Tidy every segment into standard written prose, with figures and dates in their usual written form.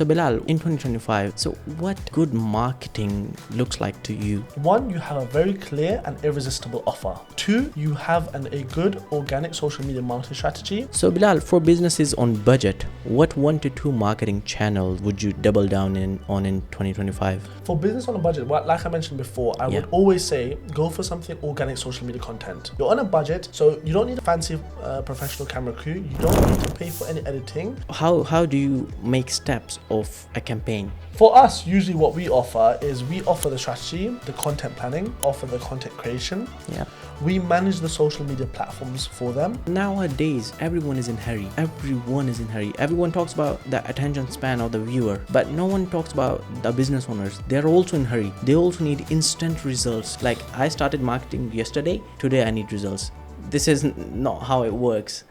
So Bilal, in 2025, so what good marketing looks like to you? One, you have a very clear and irresistible offer. Two, you have a good organic social media marketing strategy. So Bilal, for businesses on budget, what 1 to 2 marketing channels would you double down on in 2025? For business on a budget, like I mentioned before, I would always say go for something organic social media content. You're on a budget, so you don't need a fancy professional camera crew. You don't need to pay for any editing. How do you make steps of a campaign? For us, usually what we offer is we offer the strategy, the content planning, offer the content creation. Yeah. We manage the social media platforms for them. Nowadays, everyone is in hurry. Everyone talks about the attention span of the viewer, but no one talks about the business owners. They're also in hurry. They also need instant results. Like, I started marketing yesterday, today I need results. This is not how it works.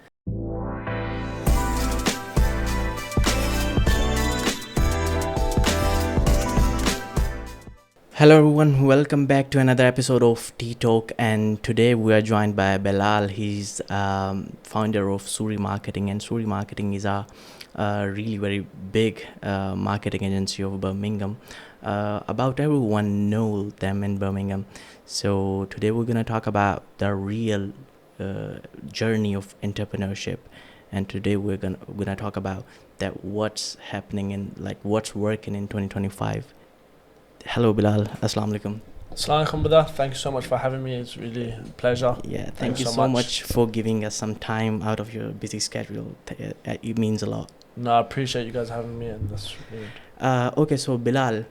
Hello everyone, welcome back to another episode of TeaTalk, and today we are joined by Belal. He's founder of Suri Marketing, and Suri Marketing is a really very big marketing agency of Birmingham. About everyone know them in Birmingham. So today we're gonna talk about the real journey of entrepreneurship, and today we're gonna talk about that what's happening and like what's working in 2025. Hello Bilal, Assalamu alaikum. Assalamu alaikum, brother. Thank you so much for having me. It's really a pleasure. Yeah, thank you so much for giving us some time out of your busy schedule. It means a lot. No, I appreciate you guys having me, and that's really Okay, so Bilal,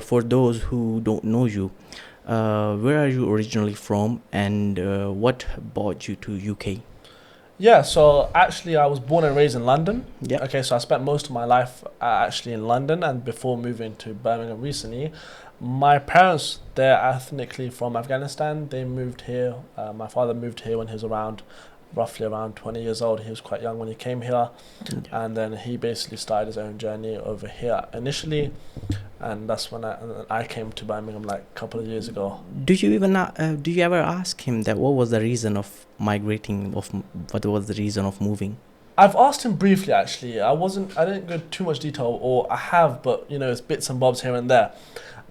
for those who don't know you, where are you originally from, and what brought you to UK? Yeah, so actually I was born and raised in London. Yeah. Okay, so I spent most of my life actually in London, and before moving to Birmingham recently. My parents, they're ethnically from Afghanistan. They moved here. My father moved here when he was roughly around 20 years old. He was quite young when he came here. And then he basically started his own journey over here initially. And that's when I came to Birmingham like a couple of years ago. Do you ever ask him that what was the reason of migrating, what was the reason of moving? I've asked him briefly actually. I didn't go too much detail, or I have, but it's bits and bobs here and there.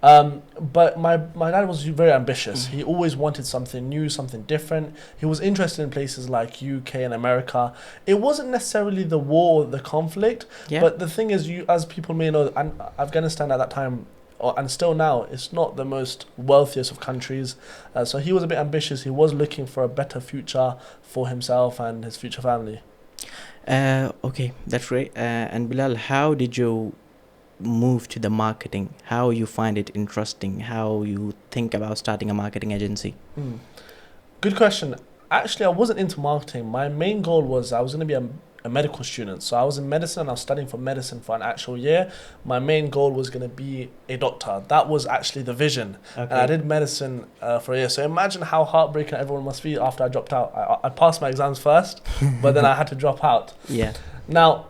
But my dad was very ambitious. He always wanted something new, something different. He was interested in places like UK and America. It wasn't necessarily the war or the conflict, but the thing is, as people may know, Afghanistan at that time, and still now, it's not the most wealthiest of countries. So he was a bit ambitious. He was looking for a better future for himself and his future family. Okay, that's great. And Bilal, how did you move to the marketing? How you find it interesting? How you think about starting a marketing agency? Good question. Actually, I wasn't into marketing. My main goal was I was going to be a medical student. So I was in medicine and I was studying for medicine for an actual year. My main goal was going to be a doctor. That was actually the vision. Okay. And I did medicine for a year. So imagine how heartbreaking everyone must be after I dropped out. I passed my exams first, but then I had to drop out. Yeah. Now,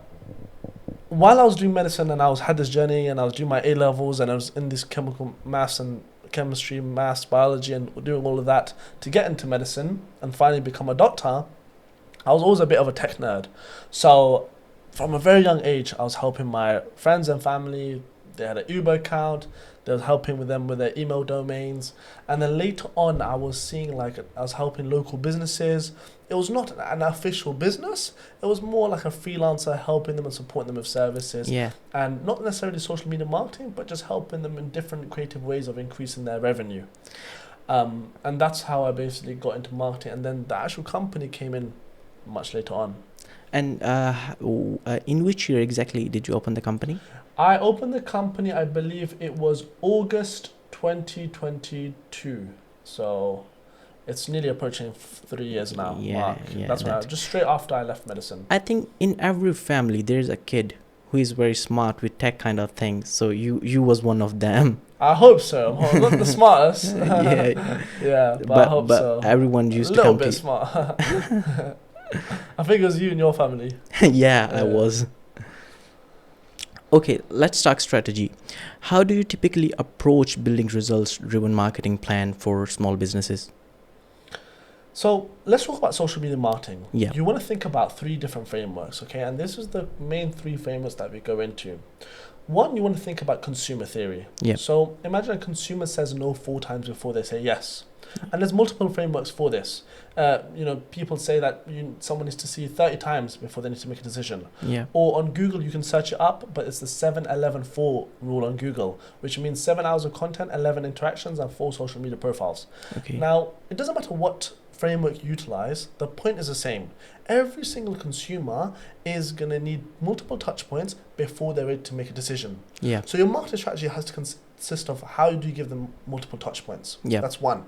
while I was doing medicine and had this journey and I was doing my A-levels and I was in this chemistry, maths, biology, and doing all of that to get into medicine and finally become a doctor, I was always a bit of a tech nerd. So from a very young age, I was helping my friends and family. They had an Uber account. They was helping with them with their email domains. And then later on, I was helping local businesses. It was not an official business. It was more like a freelancer, helping them and supporting them with services. Yeah. And not necessarily social media marketing, but just helping them in different creative ways of increasing their revenue. And that's how I basically got into marketing. And then the actual company came in much later on. And in which year exactly did you open the company? I opened the company, I believe it was August 2022. So it's nearly approaching 3 years now. Yeah, that's just straight after I left medicine. I think in every family there's a kid who is very smart with tech kind of things. So you was one of them. I hope so. I'm not the smartest. Yeah, but I hope so. Everyone used to come a little bit smart. I think it was you and your family. Yeah, I was. Okay, let's talk strategy. How do you typically approach building results-driven marketing plan for small businesses? So let's talk about social media marketing. Yeah. You want to think about 3 different frameworks, okay? And this is the main 3 frameworks that we go into. One, you want to think about consumer theory. Yeah. So imagine a consumer says no 4 times before they say yes. And there's multiple frameworks for this. People say that someone needs to see 30 times before they need to make a decision. Yeah. Or on Google, you can search it up, but it's the 7-11-4 rule on Google, which means 7 hours of content, 11 interactions, and 4 social media profiles. Okay. Now, it doesn't matter what framework you utilize, the point is the same. Every single consumer is going to need multiple touch points before they're ready to make a decision. Yeah. So your marketing strategy has to consist of how do you give them multiple touch points. Yeah. That's one.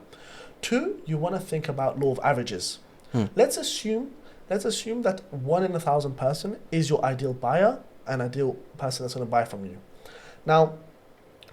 Two, you want to think about law of averages. Let's assume that 1 in 1,000 person is your ideal buyer, an ideal person that's going to buy from you. Now,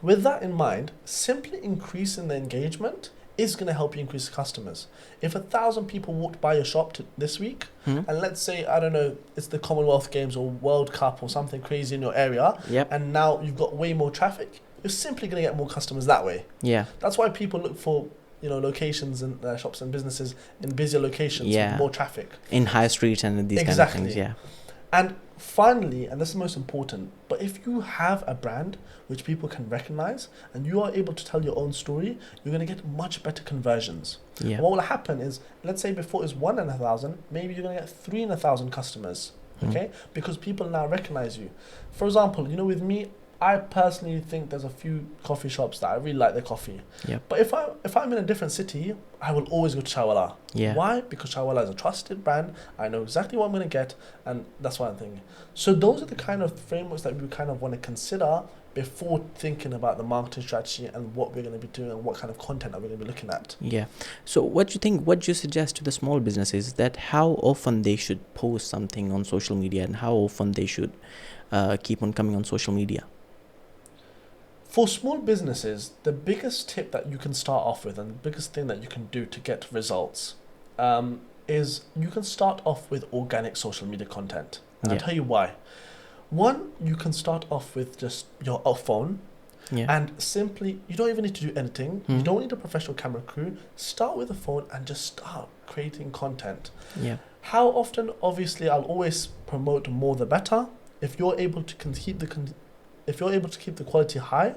with that in mind, simply increasing the engagement is going to help you increase customers. If 1,000 people walked by your shop this week, and let's say, I don't know, it's the Commonwealth Games or World Cup or something crazy in your area, and now you've got way more traffic, you're simply going to get more customers that way. Yeah. That's why people look for locations and shops and businesses in busier locations with more traffic. In high streets and these kind of things, yeah. And finally, and this is most important, but if you have a brand which people can recognize and you are able to tell your own story, you're going to get much better conversions. Yeah. And what will happen is, let's say before it was 1 in 1,000, maybe you're going to get 3 in 1,000 customers, okay? Because people now recognize you. For example, with me, I personally think there's a few coffee shops that I really like their coffee. Yeah. But if I'm in a different city, I will always go to Chaiwala. Yeah. Why? Because Chaiwala is a trusted brand. I know exactly what I'm going to get, and that's what I'm thinking. So those are the kind of frameworks that we kind of want to consider before thinking about the marketing strategy and what we're going to be doing and what kind of content are we going to be looking at. Yeah. So what do you suggest to the small businesses that how often they should post something on social media and how often they should keep on coming on social media? For small businesses, the biggest tip that you can start off with and the biggest thing that you can do to get results is you can start off with organic social media content. And I'll tell you why. One, you can start off with just your phone and simply, you don't even need to do editing. You don't need a professional camera crew. Start with a phone and just start creating content. Yeah. How often? Obviously, I'll always promote more the better. If you're able to keep the quality high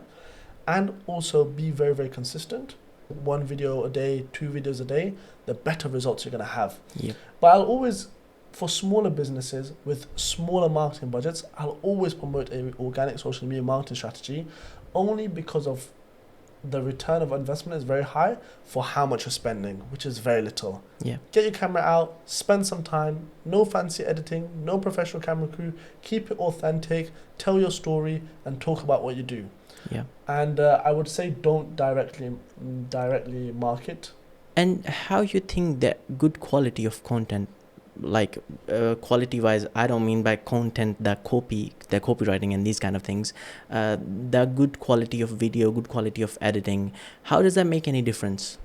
and also be very, very consistent, 1 video a day, 2 videos a day, the better results you're going to have. Yeah. But I'll always, for smaller businesses with smaller marketing budgets, I'll always promote an organic social media marketing strategy only because of the return of investment is very high for how much you're spending, which is very little. Yeah. Get your camera out, spend some time, no fancy editing, no professional camera crew, keep it authentic, tell your story and talk about what you do. Yeah. And I would say don't directly market. And how you think that good quality of content, like quality wise, I don't mean by content the copywriting and these kind of things, the good quality of video, good quality of editing, how does that make any difference?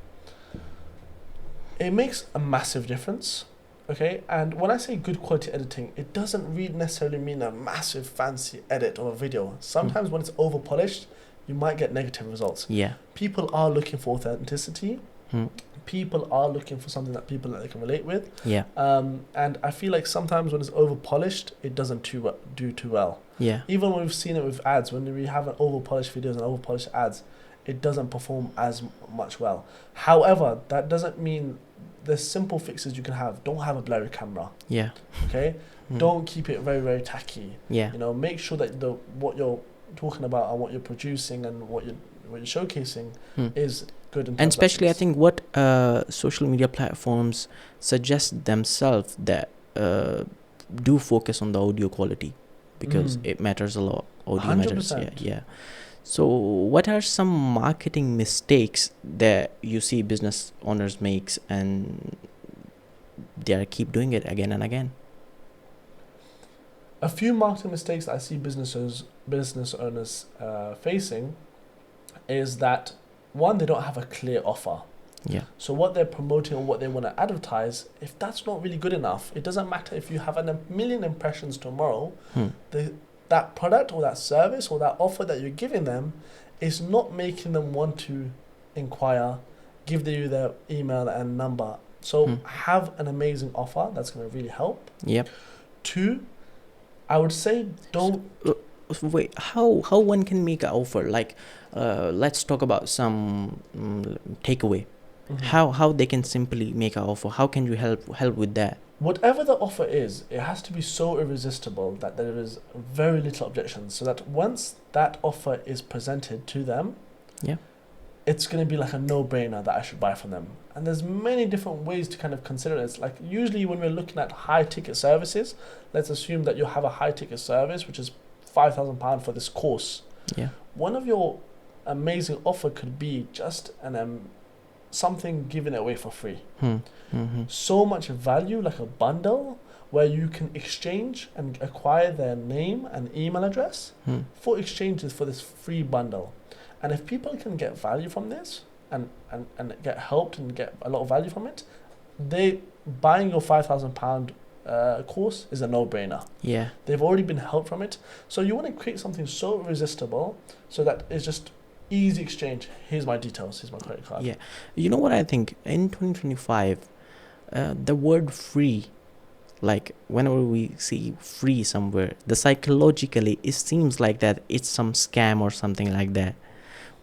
It makes a massive difference. Okay, and when I say good quality editing, it doesn't really necessarily mean a massive fancy edit of a video. Sometimes when it's over polished, you might get negative results. Yeah. People are looking for authenticity. People are looking for something that they can relate with. Yeah. And I feel like sometimes when it's over polished, it doesn't do too well. Yeah. Even when we've seen it with ads, when we have an over polished videos and over polished ads, it doesn't perform as much well. However, that doesn't mean there's simple fixes you can have. Don't have a blurry camera. Yeah. Okay. Don't keep it very, very tacky. Yeah. Make sure that what you're talking about and what you're producing and what you're showcasing is good. And especially, I think what social media platforms suggest themselves that do focus on the audio quality because it matters a lot. Audio 100%. Matters. Yeah. So what are some marketing mistakes that you see business owners makes and they keep doing it again and again? A few marketing mistakes I see business owners facing is that, one, they don't have a clear offer. Yeah. So what they're promoting or what they want to advertise, if that's not really good enough, it doesn't matter if you have a million impressions tomorrow, that product or that service or that offer that you're giving them is not making them want to inquire, give you their email and number. So have an amazing offer that's going to really help. Yep. 2, I would say don't... wait, how one can make an offer? Like, let's talk about some takeaway. How they can simply make an offer? How can you help with that? Whatever the offer is, it has to be so irresistible that there is very little objection. So that once that offer is presented to them, Yeah. it's going to be like a no-brainer that I should buy from them. And there's many different ways to kind of consider it. It's like usually when we're looking at high-ticket services, let's assume that you have a high-ticket service, which is £5,000 for this course. Yeah. One of your amazing offer could be just something given away for free. So much value, like a bundle where you can exchange and acquire their name and email address for exchanges for this free bundle. And if people can get value from this and get helped and get a lot of value from it, buying your £5,000 course is a no-brainer. Yeah. They've already been helped from it. So you want to create something so irresistible so that it's just easy exchange. Here's my details. Here's my credit card. Yeah. You know what I think? In 2025, the word free, like whenever we see free somewhere, the psychologically it seems like that it's some scam or something like that.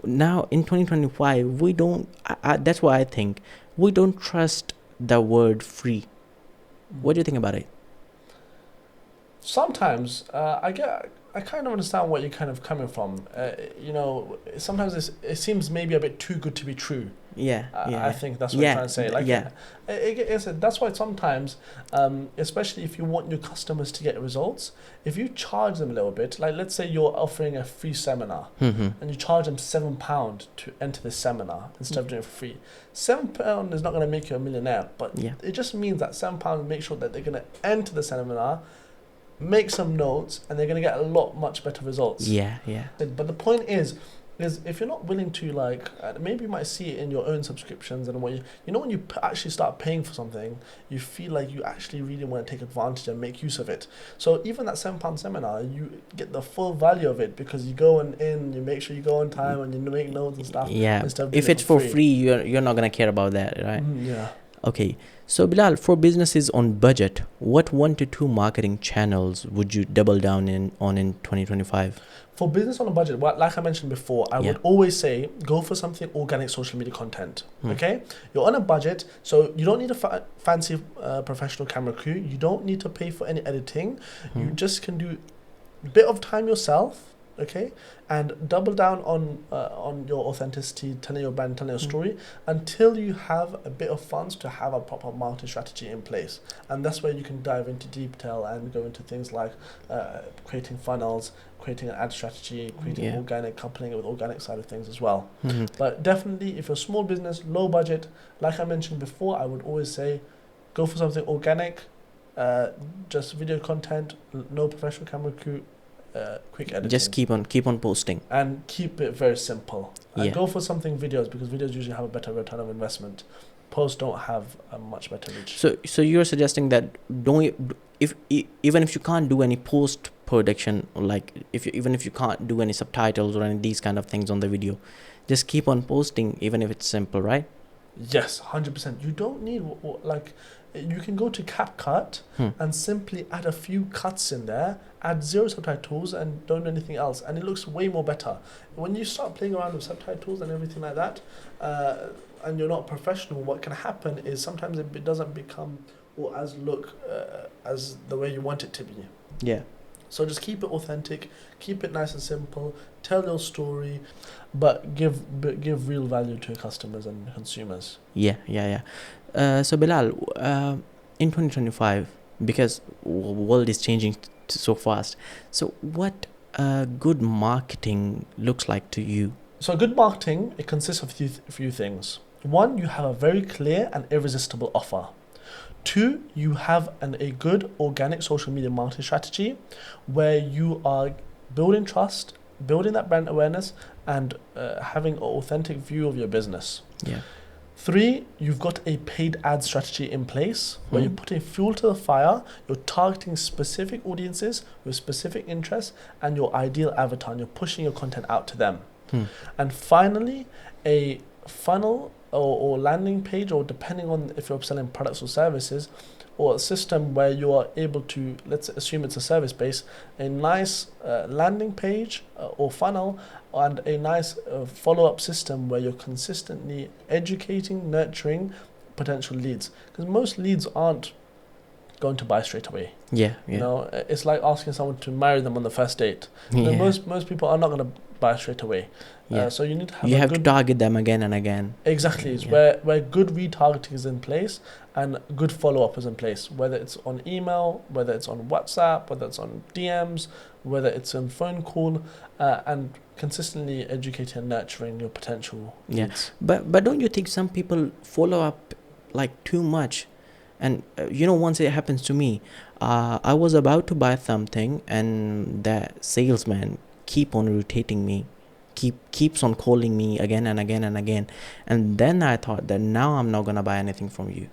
Now in 2025, we don't. That's why I think we don't trust the word free. What do you think about it? Sometimes I kind of understand what you're kind of coming from. Sometimes it seems maybe a bit too good to be true. Yeah. I think that's what I'm trying to say. That's why sometimes, especially if you want your customers to get results, if you charge them a little bit, like let's say you're offering a free seminar and you charge them £7 to enter the seminar instead of doing it for free. £7 is not going to make you a millionaire, but it just means that £7 make sure that they're going to enter the seminar, make some notes, and they're going to get a lot much better results. Yeah. But the point is if you're not willing to maybe you might see it in your own subscriptions and when when you actually start paying for something, you feel like you actually really want to take advantage and make use of it. So even that £7 seminar, you get the full value of it because you go in, you make sure you go on time and you make notes and stuff. Yeah. If it's for free, you're not gonna care about that, right? Yeah. Okay. So Bilal, for businesses on budget, what 1 to 2 marketing channels would you double down on in 2025? For business on a budget, like I mentioned before, I would always say go for something organic social media content. Okay? You're on a budget, so you don't need a fancy professional camera crew. You don't need to pay for any editing. You just can do a bit of time yourself, okay? And double down on your authenticity, telling your brand, telling your story, until you have a bit of funds to have a proper marketing strategy in place. And that's where you can dive into detail and go into things like creating funnels, creating an ad strategy, creating organic, coupling it with organic side of things as well. But definitely, if you're a small business, low budget, like I mentioned before, I would always say go for something organic, just video content, no professional camera crew, quick editing. Just keep on posting and keep it very simple. And go for something videos, because videos usually have a better return of investment. Posts don't have a much better reach. So you're suggesting that even if you can't do any post production, like even if you can't do any subtitles or any of these kind of things on the video, just keep on posting even if it's simple, right? Yes, 100%. You don't need you can go to CapCut and simply add a few cuts in there, add 0 subtitles and don't do anything else, and it looks way more better. When you start playing around with subtitles and everything like that, and you're not professional, what can happen is sometimes it doesn't become or as the way you want it to be. Yeah. So just keep it authentic, keep it nice and simple, tell your story, but give real value to your customers and consumers. Yeah. So Bilal, in 2025, because world is changing so fast, so what good marketing looks like to you? So good marketing, it consists of a few things. 1, you have a very clear and irresistible offer. 2, you have a good organic social media marketing strategy where you are building trust, building that brand awareness, and having an authentic view of your business. Yeah. 3, you've got a paid ad strategy in place where you're putting fuel to the fire, you're targeting specific audiences with specific interests and your ideal avatar, and you're pushing your content out to them. And finally, a funnel or landing page, or depending on if you're selling products or services, or a system where you are able to, let's assume it's a service base, a nice landing page or funnel, and a nice follow-up system where you're consistently educating, nurturing potential leads. Because most leads aren't going to buy straight away. Yeah, yeah. You know, it's like asking someone to marry them on the first date. You know, most people are not going to buy straight away. Yeah. So you need to have you a have good, to target them again and again. exactly, it's Yeah. where good retargeting is in place and good follow-up is in place, whether it's on email, whether it's on WhatsApp, whether it's on DMs, whether it's on phone call, and consistently educating and nurturing your potential leads. But don't you think some people follow up like too much? And once it happens to me, I was about to buy something, and that salesman keep on irritating me, keeps on calling me again and again and again, and then I thought that now I'm not gonna buy anything from you.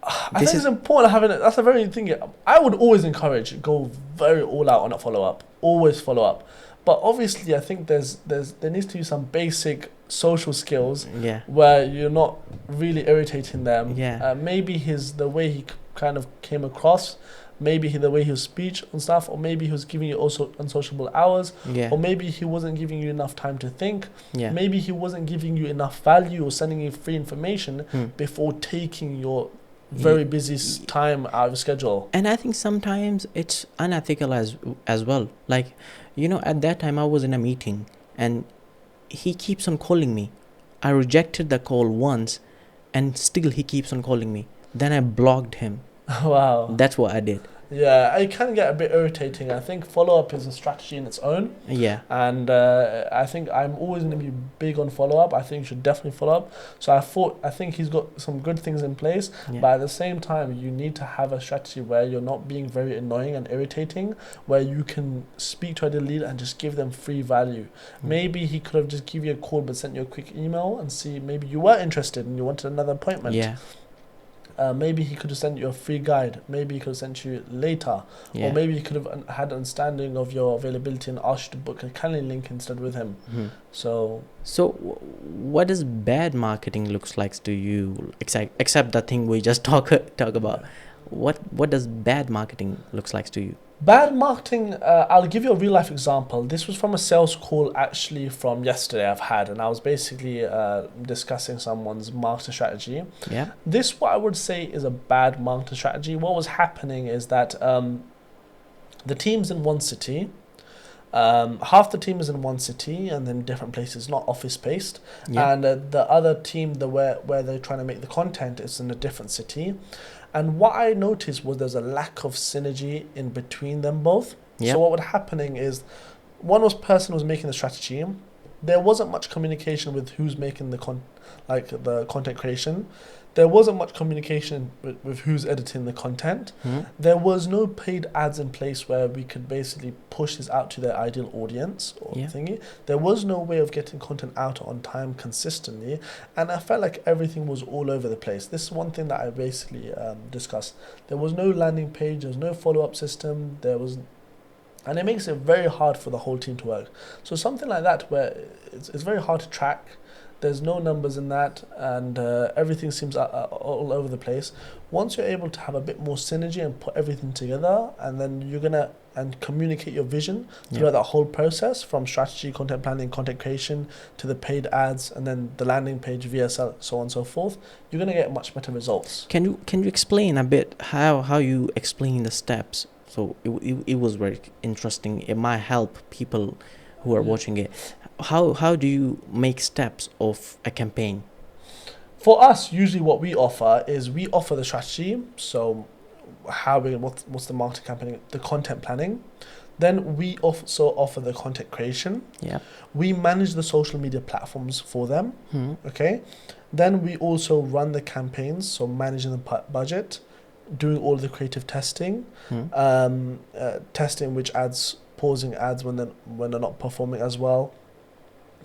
I think it's important having it. That's a very thing. I would always encourage go very all out on a follow up. Always follow up, but obviously I think there needs to be some basic social skills where you're not really irritating them. Maybe the way he kind of came across, maybe the way his speech and stuff, or maybe he was giving you also unsociable hours, or maybe he wasn't giving you enough time to think, maybe he wasn't giving you enough value or sending you free information before taking your very busy time out of the schedule. And I think sometimes it's unethical as well. Like, at that time I was in a meeting and he keeps on calling me. I rejected the call once and still he keeps on calling me. Then I blocked him. Wow. That's what I did. Yeah, it can get a bit irritating. I think follow-up is a strategy in its own. Yeah. And I think I'm always going to be big on follow-up. I think you should definitely follow up. So I think he's got some good things in place. But at the same time, you need to have a strategy where you're not being very annoying and irritating, where you can speak to a lead and just give them free value. Maybe he could have just give you a call but sent you a quick email and see maybe you were interested and you wanted another appointment. Yeah. Maybe he could have sent you a free guide. Maybe he could have sent you later. Or maybe he could have had understanding of your availability and asked you to book a calendar link instead with him. So what does bad marketing looks like to you? Except the thing we just talk about. What does bad marketing looks like to you? Bad marketing, I'll give you a real life example. This was from a sales call actually from yesterday I've had, and I was basically discussing someone's marketing strategy. Yeah. This, what I would say, is a bad marketing strategy. What was happening is that the team's in one city. Half the team is in one city and then different places, not office based. And the other team, where they're trying to make the content, is in a different city. And what I noticed was there's a lack of synergy in between them both. So what was happening is one person was making the strategy. There wasn't much communication with who's making the content creation. There wasn't much communication with who's editing the content. There was no paid ads in place where we could basically push this out to their ideal audience or thingy. There was no way of getting content out on time consistently. And I felt like everything was all over the place. This is one thing that I basically discussed. There was no landing page. There was no follow-up system. And it makes it very hard for the whole team to work. So something like that where it's very hard to track. There's no numbers in that, and everything seems all over the place. Once you're able to have a bit more synergy and put everything together, and then you're gonna communicate your vision throughout that whole process, from strategy, content planning, content creation, to the paid ads, and then the landing page, VSL, so on and so forth, you're gonna get much better results. Can you explain a bit how you explain the steps? So it was very interesting. It might help people who are watching it. How do you make steps of a campaign? For us, usually what we offer is we offer the strategy. So what's the marketing campaign, the content planning. Then we also offer the content creation. Yeah. We manage the social media platforms for them. Okay. Then we also run the campaigns, so managing the budget, doing all the creative testing, testing which ads, pausing ads when they're not performing as well.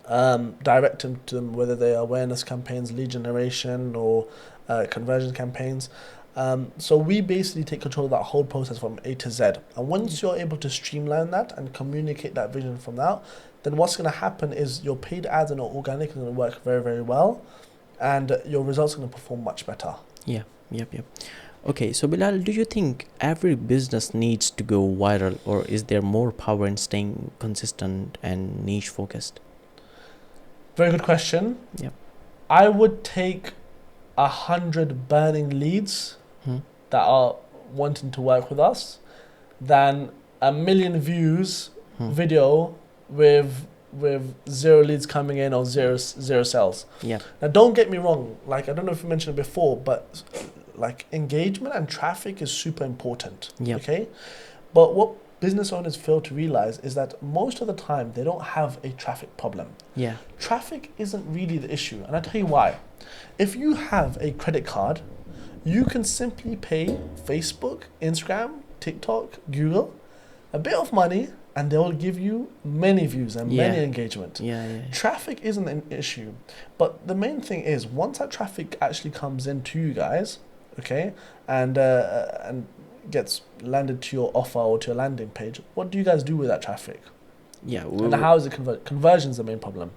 Direct them to them, whether they are awareness campaigns, lead generation, or conversion campaigns. So we basically take control of that whole process from A to Z. And once you're able to streamline that and communicate that vision from that, then what's going to happen is your paid ads and your organic are going to work very, very well. and your results are going to perform much better. Yeah. Yep. Okay, so Bilal, do you think every business needs to go viral, or is there more power in staying consistent and niche focused? Very good question. Yep. I would take 100 burning leads Hmm. that are wanting to work with us than a million views video with 0 leads coming in or zero sales. Yeah. Now, don't get me wrong. Like, I don't know if you mentioned it before, but like engagement and traffic is super important. Yeah. Okay, but what business owners fail to realize is that most of the time they don't have a traffic problem. Yeah. Traffic isn't really the issue, and I tell you why. If you have a credit card, you can simply pay Facebook, Instagram, TikTok, Google a bit of money, and they will give you many views and many engagement. Yeah. Traffic isn't an issue, but the main thing is once that traffic actually comes into you guys, okay, and gets landed to your offer or to your landing page, what do you guys do with that traffic? Yeah. And how is it convert? Conversion's the main problem.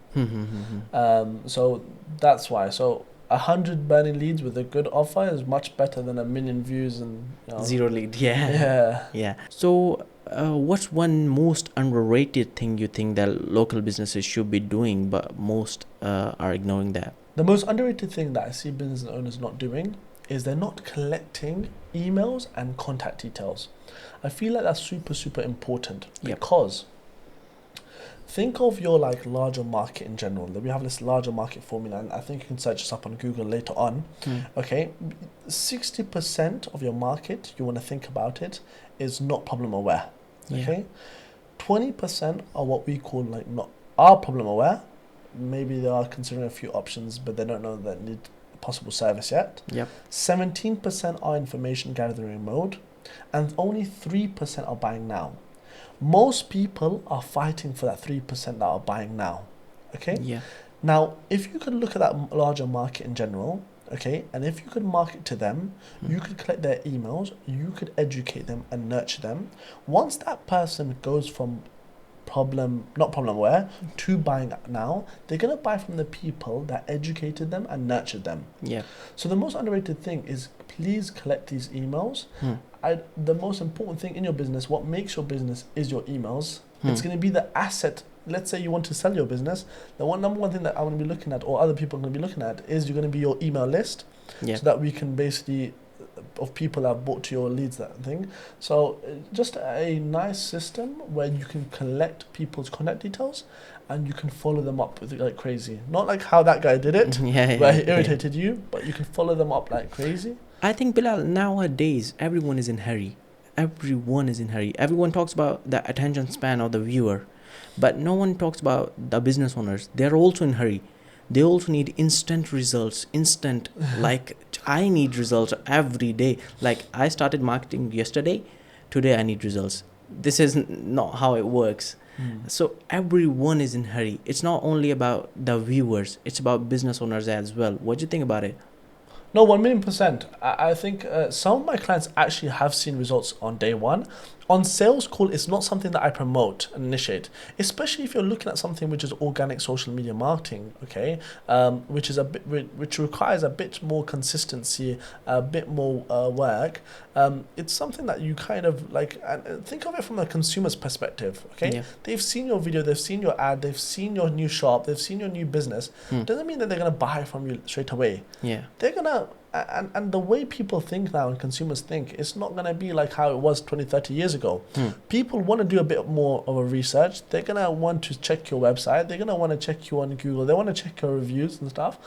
So that's why. So 100 burning leads with a good offer is much better than a million views and 0 lead. Yeah. Yeah. Yeah. So, what's one most underrated thing you think that local businesses should be doing, but most are ignoring that? The most underrated thing that I see business owners not doing is they're not collecting emails and contact details. I feel like that's super important. Yep. Because think of your like larger market in general. We have this larger market formula, and I think you can search this up on Google later on. Okay, 60% of your market, you want to think about it, is not problem aware. Okay, 20% are what we call like not are problem aware. Maybe they are considering a few options, but they don't know that need possible service yet. Yep. 17% are information gathering mode, and only 3% are buying now. Most people are fighting for that 3% that are buying now. Okay? Yeah. Now, if you could look at that larger market in general, okay, and if you could market to them, you could collect their emails, you could educate them and nurture them. Once that person goes from not problem aware to buying now, they're going to buy from the people that educated them and nurtured them. Yeah. So the most underrated thing is please collect these emails. The most important thing in your business, what makes your business is your emails. It's going to be the asset. Let's say you want to sell your business. The number one thing that I'm going to be looking at, or other people are going to be looking at, is you're going to be your email list. Yeah. So that we can basically, of people that have bought to your leads, that thing. So just a nice system where you can collect people's contact details and you can follow them up with it like crazy. Not like how that guy did it, where he irritated you, but you can follow them up like crazy. I think, Bilal, nowadays everyone is in hurry. Everyone talks about the attention span of the viewer, but no one talks about the business owners. They're also in hurry. They also need instant results. Like I need results every day. Like I started marketing yesterday. Today I need results. This is not how it works. So everyone is in hurry. It's not only about the viewers. It's about business owners as well. What do you think about it? No, 1,000,000%. I think some of my clients actually have seen results on day one. On sales call, it's not something that I promote and initiate, especially if you're looking at something which is organic social media marketing, okay, which requires a bit more consistency, a bit more work. It's something that you kind of like, and think of it from a consumer's perspective, okay? Yeah. They've seen your video, they've seen your ad, they've seen your new shop, they've seen your new business. Doesn't mean that they're going to buy from you straight away. Yeah. They're going to, and the way people think now and consumers think, it's not going to be like how it was 20, 30 years ago. People want to do a bit more of a research. They're going to want to check your website. They're going to want to check you on Google. They want to check your reviews and stuff.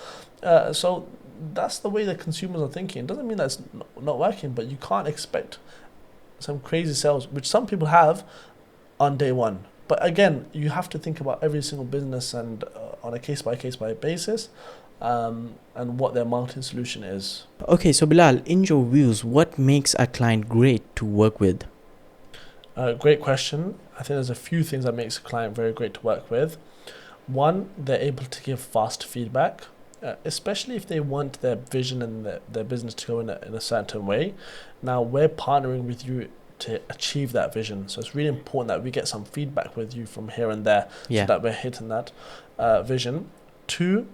So that's the way that consumers are thinking. It doesn't mean that's not working, but you can't expect some crazy sales, which some people have on day one. But again, you have to think about every single business and on a case-by-case basis. And what their marketing solution is. Okay, so Bilal, in your views, what makes a client great to work with? Great question. I think there's a few things that makes a client very great to work with. One, they're able to give fast feedback, especially if they want their vision and their business to go in a certain way. Now, we're partnering with you to achieve that vision. So it's really important that we get some feedback with you from here and there so that we're hitting that vision. Two,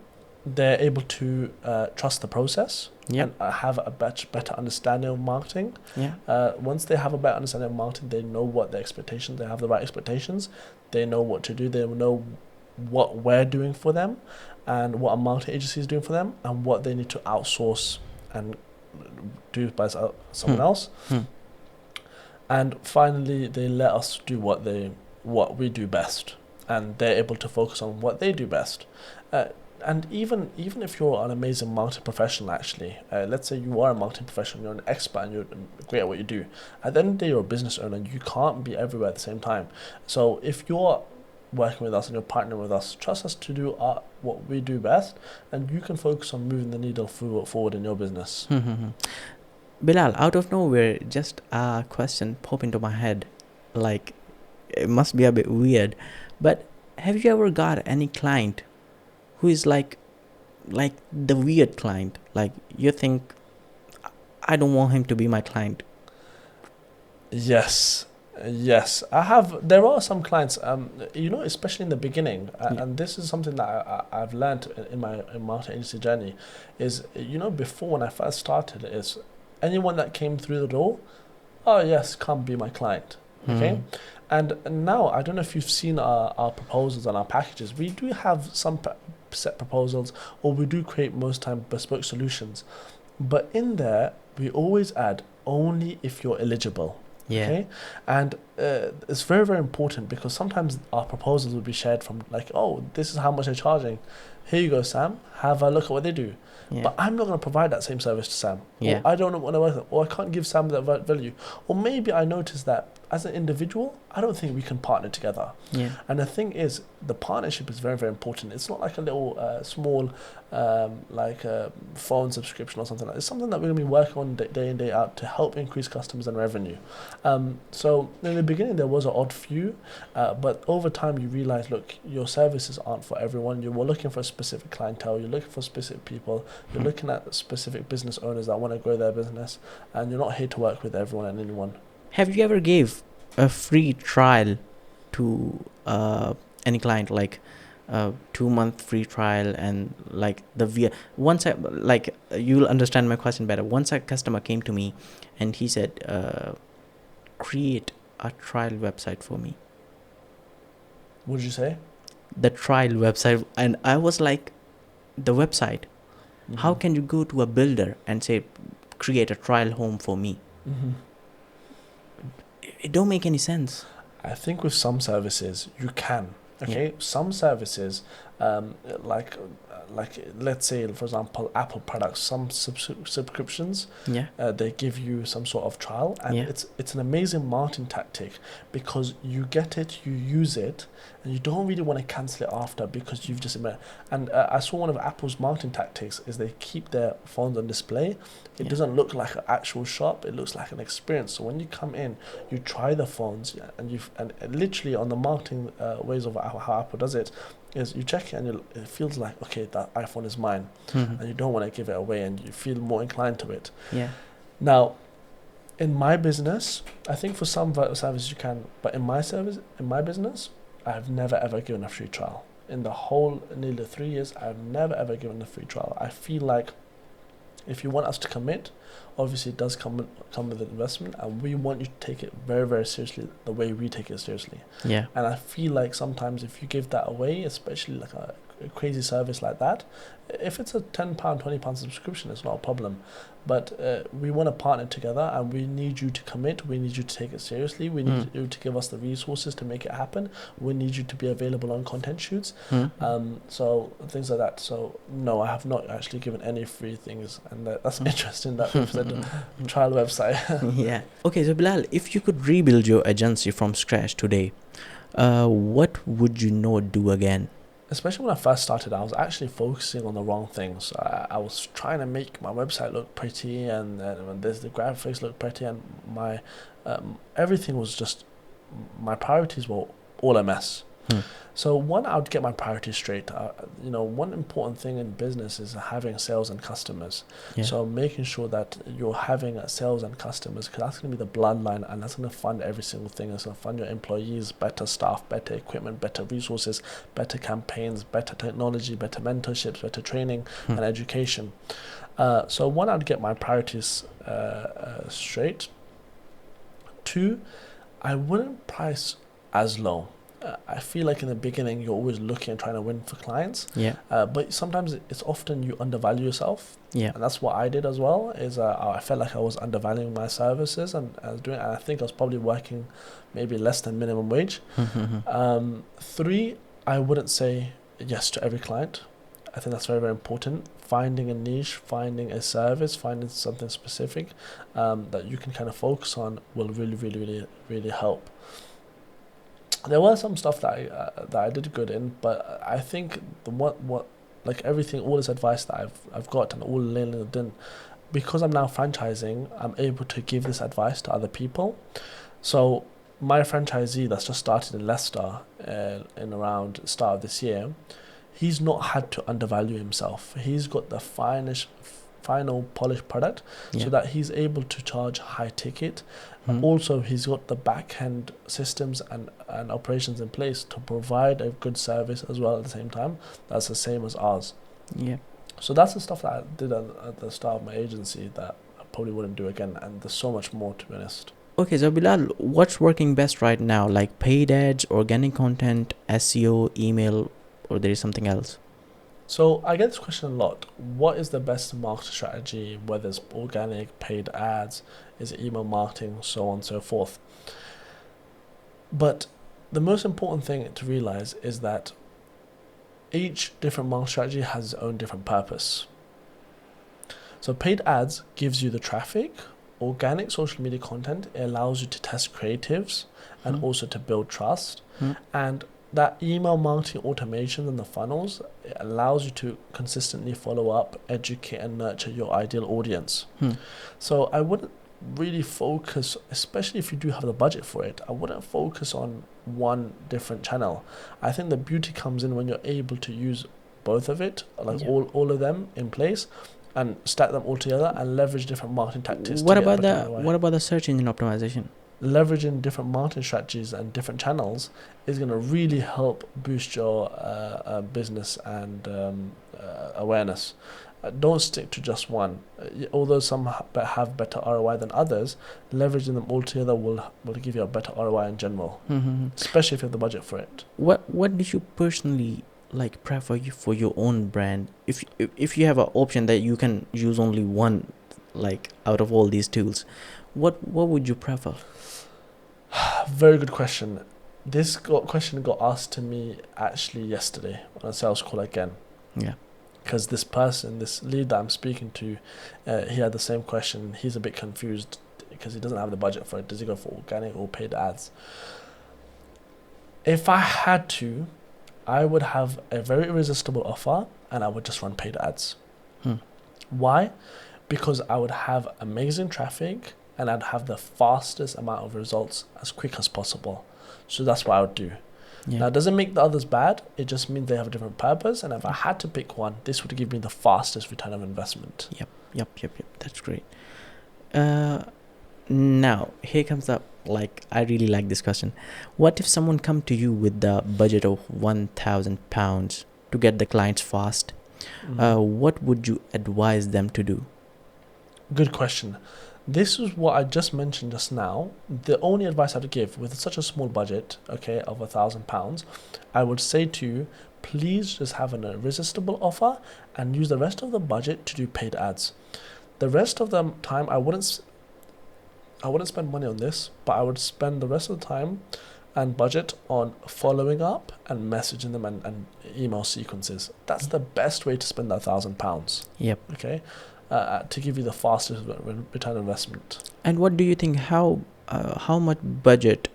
they're able to trust the process Yep. and have a better understanding of marketing. Yeah. Once they have a better understanding of marketing, they know what the expectations, they have the right expectations, they know what to do, they know what we're doing for them and what a marketing agency is doing for them and what they need to outsource and do by someone else. And finally, they let us do what we do best, and they're able to focus on what they do best. And even if you're an amazing marketing professional, actually, let's say you are a marketing professional, you're an expert, and you're great at what you do. At the end of the day, you're a business owner, and you can't be everywhere at the same time. So if you're working with us and you're partnering with us, trust us to do what we do best, and you can focus on moving the needle forward in your business. Bilal, out of nowhere, just a question pop into my head. Like, it must be a bit weird, but have you ever got any client who is like the weird client? Like, you think, I don't want him to be my client. Yes, I have. There are some clients, especially in the beginning, and this is something that I've learned in my marketing agency journey. Is before when I first started, is anyone that came through the door, oh yes, come be my client. Okay, and now I don't know if you've seen our proposals and our packages. We do have some set proposals, or we do create most time bespoke solutions, but in there we always add only if you're eligible. Yeah. Okay, and it's very, very important because sometimes our proposals will be shared from like, oh, this is how much they're charging. Here you go, Sam. Have a look at what they do. Yeah. But I'm not going to provide that same service to Sam. Yeah. Or I don't want to work, or I can't give Sam that value. Or maybe I notice that as an individual, I don't think we can partner together. Yeah. And the thing is, the partnership is very, very important. It's not like a little small phone subscription or something like that. It's something that we're going to be working on day in, day out to help increase customers and revenue. So in the beginning, there was an odd few, but over time you realize, look, your services aren't for everyone. You were looking for a specific clientele. You're looking for specific people. You're looking at specific business owners that want to grow their business, and you're not here to work with everyone and anyone. Have you ever gave a free trial to any client, like 2-month free trial, and like once you'll understand my question better. Once a customer came to me and he said, create a trial website for me. What did you say? The trial website. And I was like, the website, how can you go to a builder and say, create a trial home for me? It don't make any sense. I think with some services you can. Okay, yeah. Some services, like let's say for example Apple products, some subscriptions, they give you some sort of trial, and it's an amazing marketing tactic because you get it, you use it, and you don't really want to cancel it after because you've just met. And I saw one of Apple's marketing tactics is they keep their phones on display. It doesn't look like an actual shop, it looks like an experience. So when you come in, you try the phones, and literally on the marketing ways of how Apple does it is you check it and it feels like, okay, that iPhone is mine, and you don't want to give it away, and you feel more inclined to it. Now in my business, I think for some services you can, but in my business, I've never ever given a free trial. In the whole nearly 3 years, I've never ever given a free trial. I feel like if you want us to commit, obviously it does come with an investment, and we want you to take it very, very seriously the way we take it seriously. And I feel like sometimes if you give that away, especially like a crazy service like that, if it's a £10, £20 subscription, it's not a problem. But we want to partner together, and we need you to commit. We need you to take it seriously. We need you to give us the resources to make it happen. We need you to be available on content shoots. So things like that. So no, I have not actually given any free things, and that's interesting that we've said a trial website. Okay, so Bilal, if you could rebuild your agency from scratch today, what would you not do again? Especially when I first started, I was actually focusing on the wrong things. I was trying to make my website look pretty, and the graphics look pretty, and my everything was just, my priorities were all a mess. Hmm. So one, I would get my priorities straight. One important thing in business is having sales and customers. Yeah. So making sure that you're having sales and customers, because that's going to be the bloodline, and that's going to fund every single thing. It's going to fund your employees, better staff, better equipment, better resources, better campaigns, better technology, better mentorships, better training and education. So one, I'd get my priorities straight. Two, I wouldn't price as low. I feel like in the beginning you're always looking and trying to win for clients, Yeah. but sometimes it's often you undervalue yourself, Yeah. and that's what I did as well. Is I felt like I was undervaluing my services, and I think I was probably working maybe less than minimum wage. Three, I wouldn't say yes to every client. I think that's very, very important. Finding a niche, finding a service, finding something specific that you can kind of focus on will really, really, really, really help. There was some stuff that I did good in, but I think what like everything, all this advice that I've got and all learned in, because I'm now franchising, I'm able to give this advice to other people. So my franchisee that's just started in Leicester in around start of this year, he's not had to undervalue himself. He's got the final polished product, Yeah. so that he's able to charge high ticket. Hmm. Also, he's got the back end systems and operations in place to provide a good service as well at the same time. That's the same as ours. Yeah. So that's the stuff that I did at the start of my agency that I probably wouldn't do again. And there's so much more, to be honest. Okay, so Bilal, what's working best right now? Like paid ads, organic content, SEO, email, or there is something else? So I get this question a lot. What is the best marketing strategy, whether it's organic, paid ads, is it email marketing, so on and so forth. But the most important thing to realize is that each different marketing strategy has its own different purpose. So paid ads gives you the traffic. Organic social media content, it allows you to test creatives and also to build trust. And that email marketing automation and the funnels, it allows you to consistently follow up, educate and nurture your ideal audience. So I wouldn't really focus, especially if you do have the budget for it, I wouldn't focus on one different channel. I think the beauty comes in when you're able to use both of it, like all of them in place, and stack them all together and leverage different marketing tactics. What about the search engine optimization? Leveraging different marketing strategies and different channels is going to really help boost your business and awareness. Don't stick to just one. Although some have better ROI than others, leveraging them all together will give you a better ROI in general, especially if you have the budget for it. What did you personally like prefer for your own brand? If you have an option that you can use only one, like out of all these tools, what would you prefer? Very good question. This question got asked to me actually yesterday on a sales call again. Yeah. Because this lead that I'm speaking to, he had the same question. He's a bit confused because he doesn't have the budget for it. Does he go for organic or paid ads? If I had to, I would have a very irresistible offer and I would just run paid ads. Why? Because I would have amazing traffic and I'd have the fastest amount of results as quick as possible. So that's what I would do. Yeah. Now, it doesn't make the others bad. It just means they have a different purpose. And if I had to pick one, this would give me the fastest return of investment. Yep. That's great. Now, here comes up, like, I really like this question. What if someone come to you with the budget of £1,000 to get the clients fast? What would you advise them to do? Good question. This is what I just mentioned just now. The only advice I would give with such a small budget, okay, of £1,000, I would say to you, please just have an irresistible offer and use the rest of the budget to do paid ads. The rest of the time, I wouldn't spend money on this, but I would spend the rest of the time and budget on following up and messaging them and email sequences. That's the best way to spend that £1,000. Yep. Okay. To give you the fastest return on investment. And what do you think, how much budget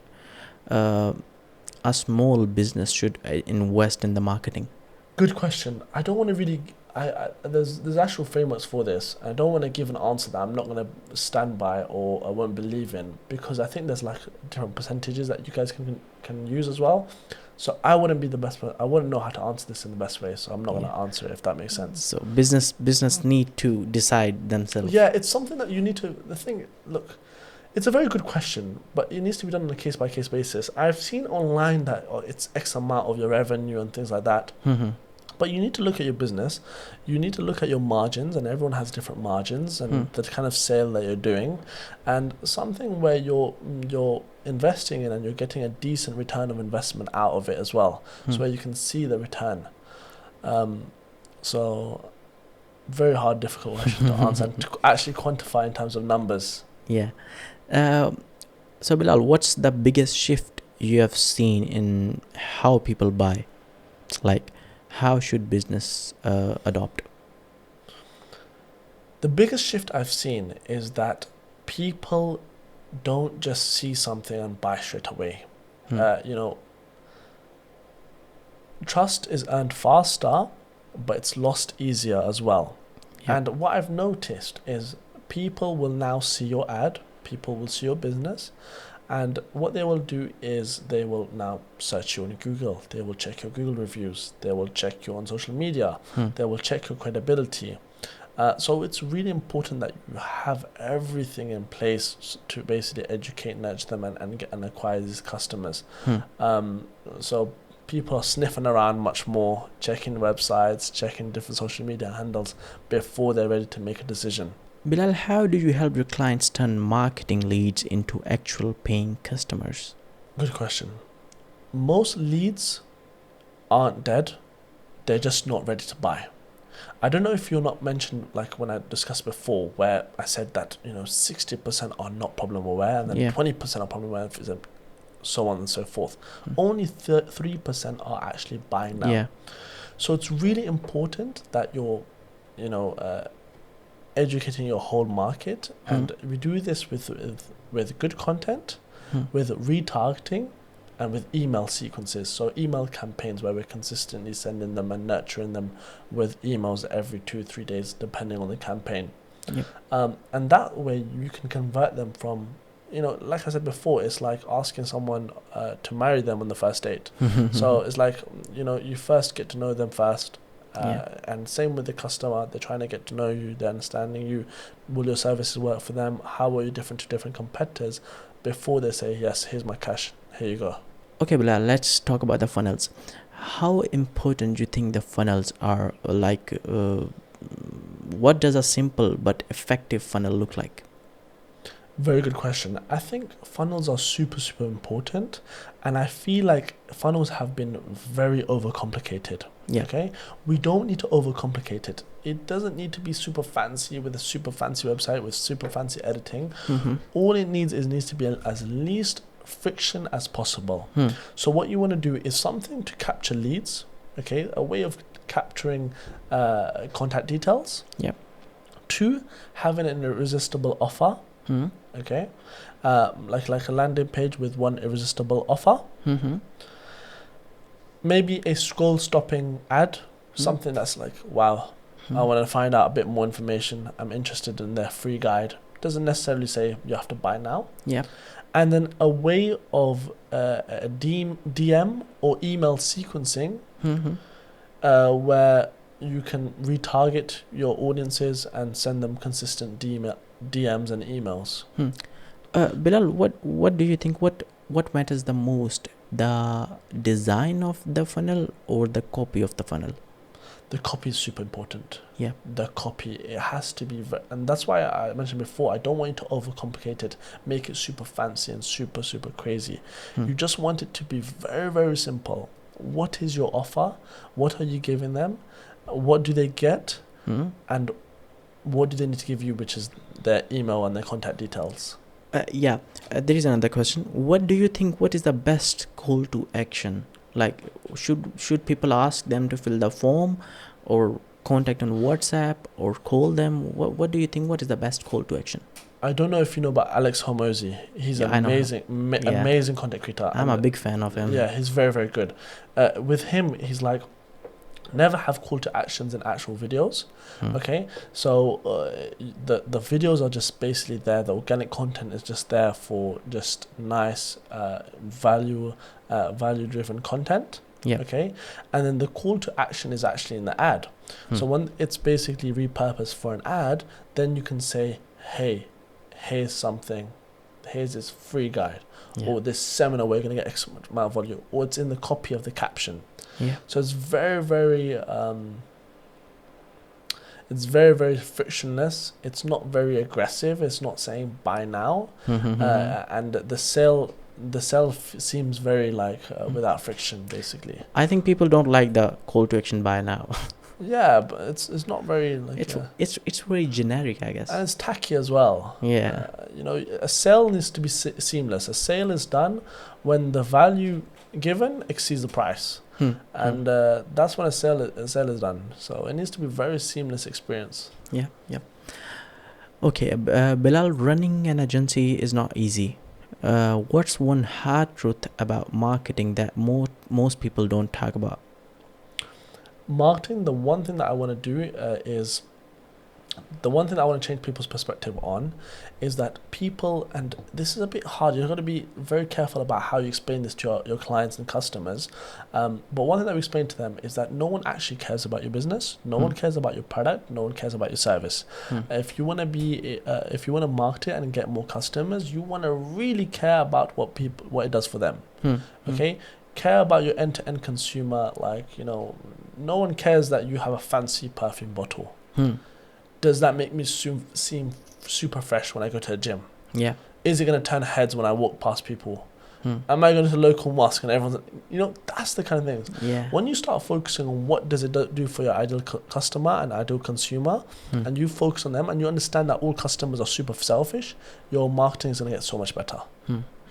a small business should invest in the marketing? Good question. I don't want to really... there's actual frameworks for this. I don't want to give an answer that I'm not going to stand by or I won't believe in, because I think there's like different percentages that you guys can use as well. So I wouldn't be the best person. I wouldn't know how to answer this in the best way. So I'm not Yeah. going to answer it, if that makes sense. So business need to decide themselves. Yeah, it's something that you need to. The thing, look, it's a very good question, but it needs to be done on a case by case basis. I've seen online that it's X amount of your revenue and things like that. Mm-hmm. But you need to look at your business. You need to look at your margins, and everyone has different margins and the kind of sale that you're doing, and something where you're investing in and you're getting a decent return of investment out of it as well. So where you can see the return. So very hard, difficult question to answer and to actually quantify in terms of numbers. Yeah. So Bilal, what's the biggest shift you have seen in how people buy? Like, how should business adopt? The biggest shift I've seen is that people don't just see something and buy straight away. Trust is earned faster, but it's lost easier as well. Yeah. And what I've noticed is people will now see your ad, people will see your business, and what they will do is they will now search you on Google. They will check your Google reviews. They will check you on social media. They will check your credibility. So it's really important that you have everything in place to basically educate, nurture them, and acquire these customers. So people are sniffing around much more, checking websites, checking different social media handles before they're ready to make a decision. Bilal, how do you help your clients turn marketing leads into actual paying customers? Good question. Most leads aren't dead. They're just not ready to buy. I don't know if you're not mentioned, like when I discussed before, where I said that 60% are not problem aware, and then 20% are problem aware, so on and so forth. Only 3% are actually buying now. Yeah. So it's really important that you're, educating your whole market, and we do this with good content, with retargeting, and with email sequences. So email campaigns where we're consistently sending them and nurturing them with emails every 2-3 days, depending on the campaign. And that way you can convert them from, like I said before, it's like asking someone to marry them on the first date. So it's like, you first get to know them first. And same with the customer. They're trying to get to know you. They're understanding you. Will your services work for them? How are you different to different competitors? Before they say, yes, here's my cash, here you go. Okay, Bilal, let's talk about the funnels. How important do you think the funnels are? Like, what does a simple but effective funnel look like? Very good question. I think funnels are super, super important. And I feel like funnels have been very overcomplicated. Yeah. Okay? We don't need to overcomplicate it. It doesn't need to be super fancy with a super fancy website with super fancy editing. All it needs to be as least friction as possible. So what you want to do is something to capture leads. Okay? A way of capturing contact details. Yeah. 2, having an irresistible offer. Okay, like a landing page with one irresistible offer. Maybe a scroll-stopping ad, something that's like, wow, I want to find out a bit more information. I'm interested in their free guide. Doesn't necessarily say you have to buy now. Yeah. And then a way of a DM or email sequencing, where you can retarget your audiences and send them consistent DMs and emails. Bilal, what do you think? What matters the most? The design of the funnel or the copy of the funnel? The copy is super important. Yeah. The copy, it has to be, and that's why I mentioned before, I don't want you to overcomplicate it, make it super fancy and super, super crazy. You just want it to be very, very simple. What is your offer? What are you giving them? What do they get? And what do they need to give you, which is their email and their contact details? There is another question. What do you think? What is the best call to action? Like, should people ask them to fill the form, or contact on WhatsApp, or call them? What do you think? What is the best call to action? I don't know if you know about Alex Hormozy. He's amazing, amazing content creator. I'm a big fan of him. Yeah, he's very, very good. With him, he's like, Never have call to actions in actual videos. Hmm. Okay, so the videos are just basically there. The organic content is just there for just nice value driven content. Yeah. Okay, and then the call to action is actually in the ad. So when it's basically repurposed for an ad, then you can say, hey, here's something, here's this free guide, Yeah. or this seminar we're going to get X amount of volume, or it's in the copy of the caption. Yeah. So it's very, very very frictionless. It's not very aggressive. It's not saying buy now, and the sale seems very like without friction, basically. I think people don't like the call to action buy now. Yeah, but it's not very like it's very generic, I guess. and it's tacky as well. Yeah. A sale needs to be seamless. A sale is done when the value given exceeds the price. And that's when a sale is done. So it needs to be very seamless experience. Yeah. Okay, Bilal, running an agency is not easy. What's one hard truth about marketing that most people don't talk about? Marketing, the one thing that I want to do is the one thing that I want to change people's perspective on is that people, and this is a bit hard, you've got to be very careful about how you explain this to your clients and customers. But one thing that we explain to them is that no one actually cares about your business. No one cares about your product. No one cares about your service. If you want to market it and get more customers, you want to really care about what it does for them. Okay? Care about your end-to-end consumer. Like, no one cares that you have a fancy perfume bottle. Does that make me seem super fresh when I go to a gym? Yeah. Is it going to turn heads when I walk past people? Am I going to the local mosque and everyone's, that's the kind of things. Yeah. When you start focusing on what does it do for your ideal customer and ideal consumer, and you focus on them and you understand that all customers are super selfish, your marketing is going to get so much better.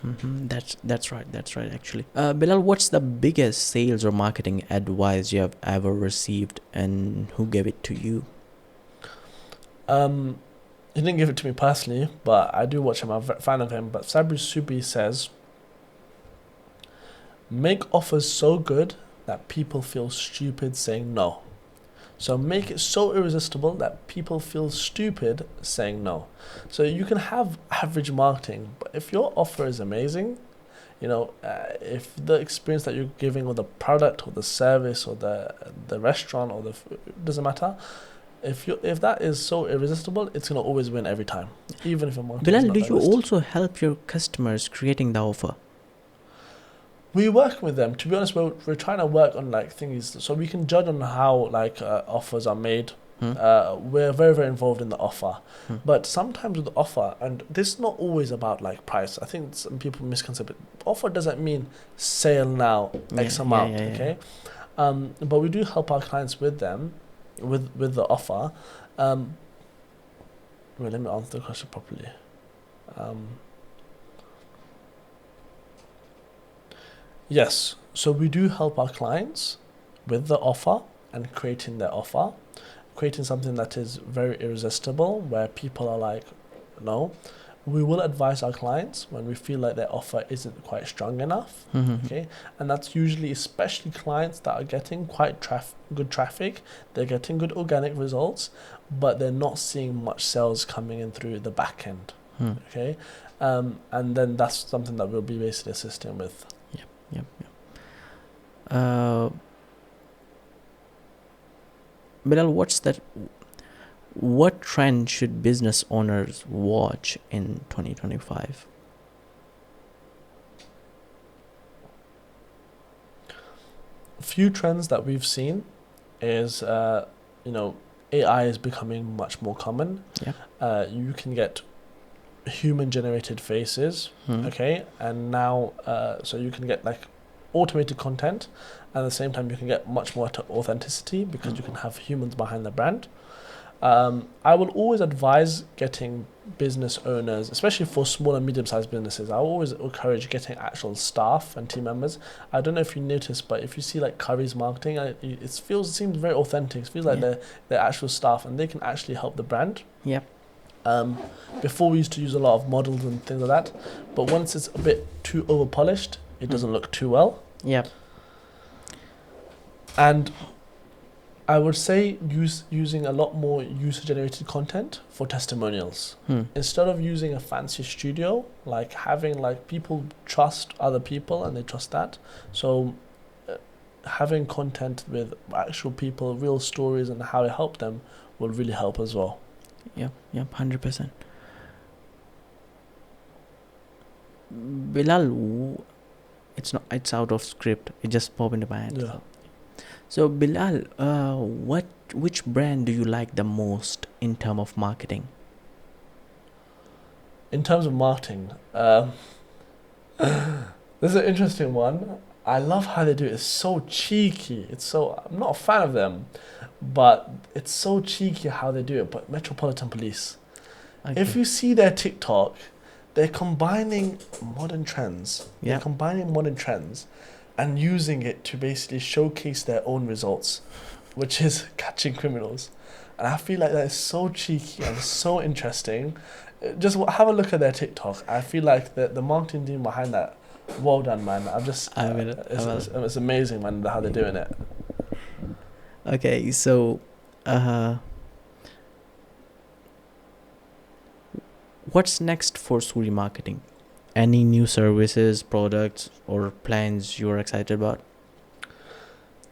That's right actually. Bilal, what's the biggest sales or marketing advice you have ever received, and who gave it to you? He didn't give it to me personally, but I do watch him. I'm a fan of him. But Sabri Subi says, make offers so good that people feel stupid saying no. So make it so irresistible that people feel stupid saying no. So you can have average marketing, but if your offer is amazing, if the experience that you're giving, or the product or the service or the restaurant or it doesn't matter. If that is so irresistible, it's gonna always win every time, even if your marketing is Bilal, not do the you best. also help your customers creating the offer? We work with them. To be honest, we're trying to work on things so we can judge on how offers are made. We're very, very involved in the offer, but sometimes with the offer, and this is not always about price. I think some people misconstrue it. Offer doesn't mean sale now X amount. Okay, but we do help our clients with them. With the offer. Wait, let me answer the question properly. Yes, so we do help our clients with the offer and creating their offer, creating something that is very irresistible, where people are like, no. We will advise our clients when we feel like their offer isn't quite strong enough. Okay, and that's usually, especially clients that are getting quite good traffic, they're getting good organic results, but they're not seeing much sales coming in through the back end. Okay, and then that's something that we'll be basically assisting with. Yep. Bilal, what trend should business owners watch in 2025? Few trends that we've seen is, AI is becoming much more common. Yeah. You can get human-generated faces, okay, and now, so you can get automated content, and at the same time you can get much more authenticity because you can have humans behind the brand. I will always advise getting business owners, especially for small and medium-sized businesses. I always encourage getting actual staff and team members. I don't know if you noticed, but if you see Curry's marketing, it seems very authentic. It feels like they're actual staff and they can actually help the brand. Yeah. Before we used to use a lot of models and things like that, but once it's a bit too over-polished, it doesn't look too well. Yeah. And I would say using a lot more user-generated content for testimonials. Instead of using a fancy studio, like having like people trust other people and they trust that. So having content with actual people, real stories and how it helped them will really help as well. Yeah, 100%. Bilal, it's out of script. It just popped into my head. Yeah. So Bilal, which brand do you like the most in terms of marketing? In terms of marketing, this is an interesting one. I love how they do it. It's so cheeky. I'm not a fan of them, but it's so cheeky how they do it. But Metropolitan Police, Okay. if you see their TikTok, they're combining modern trends. Yeah. They're combining modern trends and using it to basically showcase their own results, which is catching criminals. And I feel like that is so cheeky and so interesting. Just have a look at their TikTok. I feel like the marketing team behind that, well done, man. It's amazing, man, how they're doing it. Okay, so what's next for Suri Marketing? Any new services, products, or plans you're excited about?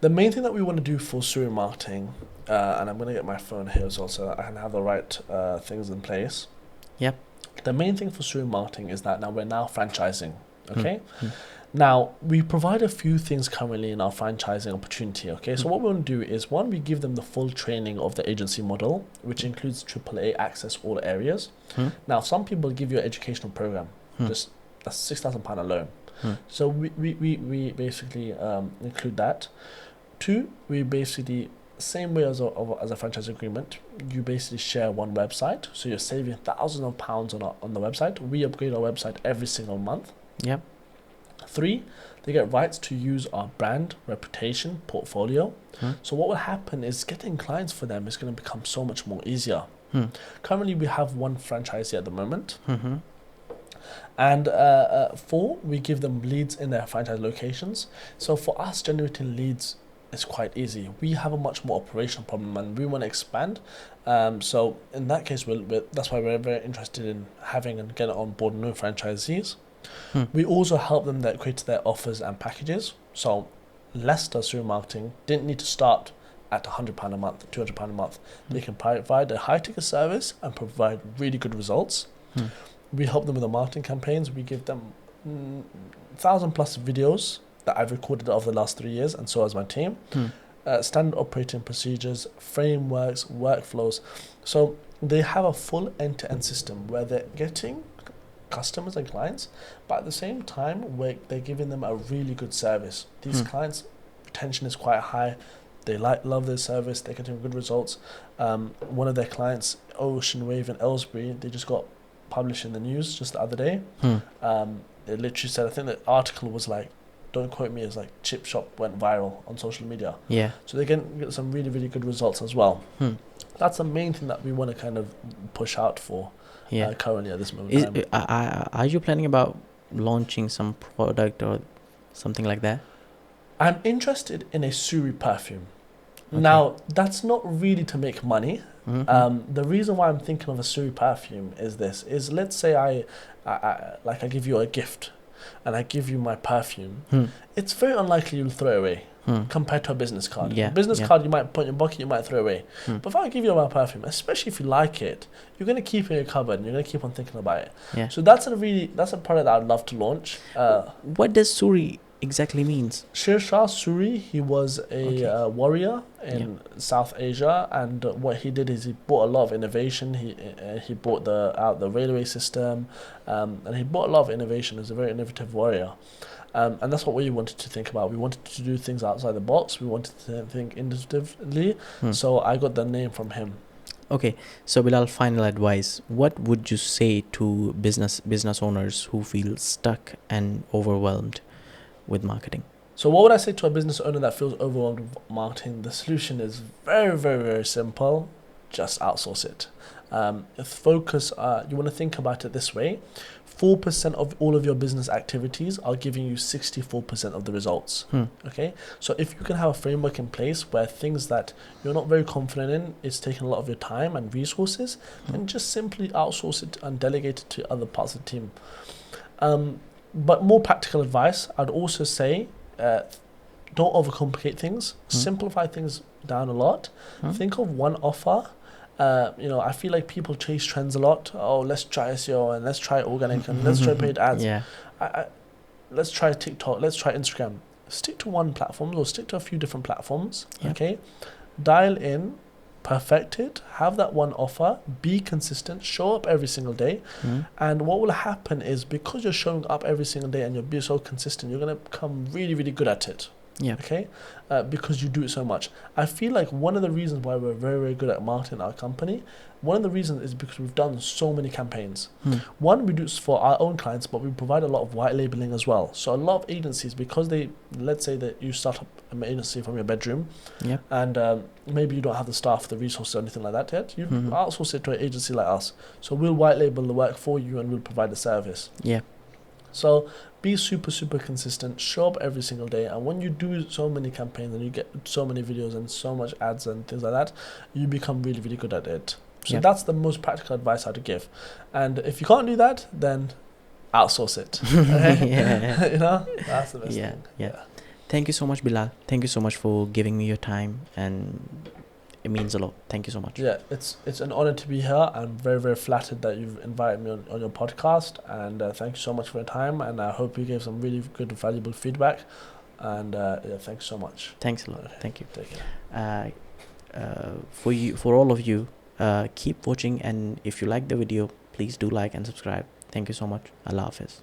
The main thing that we want to do for Suri Marketing, and I'm going to get my phone here as well so I can have the right things in place. Yep. The main thing for Suri Marketing is that we're now franchising, okay? Now, we provide a few things currently in our franchising opportunity, okay? So what we want to do is, one, we give them the full training of the agency model, which includes AAA access all areas. Now, some people give you an educational program, just that's £6,000 alone. So we basically include that. Two, we basically, same way as a franchise agreement, you basically share one website, so you're saving thousands of pounds on the website. We upgrade our website every single month. Yep. Three, they get rights to use our brand, reputation, portfolio. So what will happen is getting clients for them is going to become so much more easier. Currently, we have one franchisee at the moment. And four, we give them leads in their franchise locations. So for us, generating leads is quite easy. We have a much more operational problem and we want to expand. So in that case, that's why we're very interested in having and getting on board new franchisees. We also help them that create their offers and packages. So Leicester Suri Marketing didn't need to start at £100 a month, £200 a month. They can provide a high-ticket service and provide really good results. We help them with the marketing campaigns. We give them 1,000+ videos that I've recorded over the last 3 years, and so has my team. Standard operating procedures, frameworks, workflows. So they have a full end-to-end system where they're getting customers and clients, but at the same time, they're giving them a really good service. These clients' retention is quite high. They love their service. They're getting good results. One of their clients, Ocean Wave in Aylesbury, they just got published in the news just the other day. It literally said, I think the article was like, don't quote me, it's like chip shop went viral on social media. Yeah. So they get some really, really good results as well. That's the main thing that we want to kind of push out for currently at this moment in time. Are you planning about launching some product or something like that? I'm interested in a Suri perfume. Okay. Now, that's not really to make money. The reason why I'm thinking of a Suri perfume is this, is let's say I give you a gift and I give you my perfume. It's very unlikely you'll throw away compared to a business card. Yeah, A business card you might put in your pocket, you might throw away. But if I give you my perfume, especially if you like it, you're going to keep it in your cupboard and you're going to keep on thinking about it. Yeah. So that's a product that I'd love to launch. What does Suri exactly means? Sher Shah Suri, he was a warrior in South Asia, and what he did is he brought a lot of innovation. He brought out the railway system, and he brought a lot of innovation. As a very innovative warrior, and that's what we wanted to think about. We wanted to do things outside the box. We wanted to think innovatively. So I got the name from him. Okay, so Bilal, final advice. What would you say to business owners who feel stuck and overwhelmed with marketing? So what would I say to a business owner that feels overwhelmed with marketing? The solution is very, very, very simple. Just outsource it. Focus. You want to think about it this way: 4% of all of your business activities are giving you 64% of the results. Okay, so if you can have a framework in place where things that you're not very confident in is taking a lot of your time and resources, then just simply outsource it and delegate it to other parts of the team. But more practical advice, I'd also say, don't overcomplicate things. Simplify things down a lot. Think of one offer. I feel like people chase trends a lot. Oh, let's try SEO and let's try organic and let's try paid ads. Yeah. Let's try TikTok. Let's try Instagram. Stick to one platform or stick to a few different platforms. Yeah. Okay, dial in, perfect it, have that one offer, be consistent, show up every single day. And what will happen is, because you're showing up every single day and you're being so consistent, you're going to become really, really good at it. Yeah. Okay, because you do it so much. I feel like one of the reasons why we're very, very good at marketing our company, one of the reasons is because we've done so many campaigns. One, we do it for our own clients, but we provide a lot of white labeling as well. So a lot of agencies, because let's say that you start up an agency from your bedroom, and maybe you don't have the staff, the resources, or anything like that yet, you outsource it to an agency like us. So we'll white label the work for you and we'll provide the service. Yeah. So be super, super consistent, show up every single day. And when you do so many campaigns and you get so many videos and so much ads and things like that, you become really, really good at it. So that's the most practical advice I'd give. And if you can't do that, then outsource it. That's the best thing. Yeah. Thank you so much, Bilal. Thank you so much for giving me your time, and it means a lot. Thank you so much. Yeah, it's an honor to be here. I'm very, very flattered that you've invited me on your podcast, and thank you so much for your time, and I hope you gave some really good, valuable feedback, and thanks so much. Thanks a lot. Thank you. Take care. For all of you, keep watching, and if you like the video, please do like and subscribe. Thank you so much. Allah Hafiz.